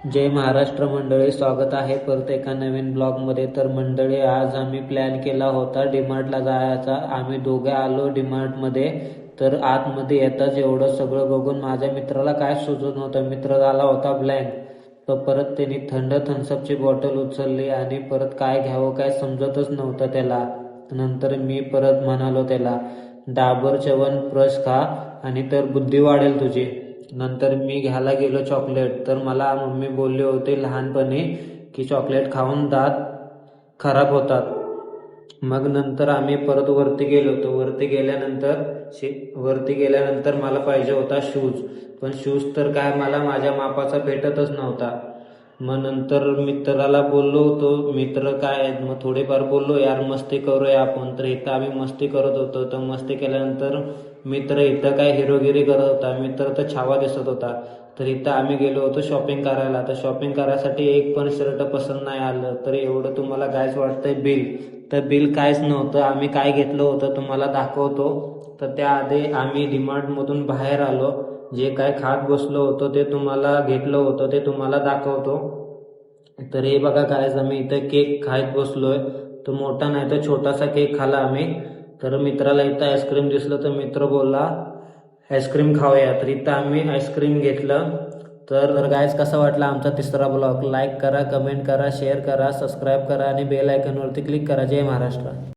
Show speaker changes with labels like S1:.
S1: जय महाराष्ट्र मंडळी, स्वागत आहे परत एका नवीन ब्लॉगमध्ये. तर मंडळी, आज आम्ही प्लॅन केला होता डीमार्टला जायचा. आम्ही दोघे आलो डीमार्टमध्ये. तर आतमध्ये येताच एवढं सगळं बघून माझ्या मित्राला काय सुचत नव्हतं. मित्र झाला होता ब्लँक. तर परत त्यांनी थंड थम्सअपची बॉटल उचलली आणि परत काय घ्यावं काय समजतच नव्हतं त्याला. नंतर मी परत म्हणालो त्याला, डाबर च्यवनप्रश खा आणि तर बुद्धी वाढेल तुझी. नंतर मी घ्यायला गेलो चॉकलेट. तर मला मम्मी बोलले होते लहानपणी की चॉकलेट खाऊन दात खराब होतात. मग नंतर आम्ही परत वरती गेलो होतो. वरती गेल्यानंतर मला पाहिजे होता शूज. पण शूज तर काय मला माझ्या मापाचा भेटतच नव्हता. मग नंतर मित्राला बोललो होतो. मित्र काय मग थोडेफार बोललो, यार मस्ती करूया आपण. तर इथं आम्ही मस्ती करत होतो. तर मस्ती केल्यानंतर मित्र इथं काय हिरोगिरी करत होता. मित्र तर छावा दिसत होता. तर इथं आम्ही गेलो होतो शॉपिंग करायला. तर शॉपिंग करायसाठी एक पण शर्ट पसंत नाही आलं. तर एवढं तुम्हाला कायच वाटतंय बिल. तर बिल काहीच नव्हतं. आम्ही काय घेतलं होतं तुम्हाला दाखवतो. तर त्याआधी आम्ही डीमार्टमधून बाहेर आलो. जे काय खात बसलो होतो ते तुम्हाला घेतलं होतं ते तुम्हाला दाखवतो. तर हे बघा काय, आम्ही इथं केक खात बसलोय. तो मोठा नाही तर छोटासा केक खाला आम्ही. तर मित्राला इथं आईस्क्रीम दिसलं तर मित्र बोलला आईस्क्रीम खाऊया. तर इथं आम्ही आईस्क्रीम घेतलं. तर गायज, कसा वाटला आमचा तिसरा ब्लॉग? लाईक करा, कमेंट करा, शेअर करा, सबस्क्राईब करा आणि बेल आयकॉनवरती क्लिक करा. जय महाराष्ट्र.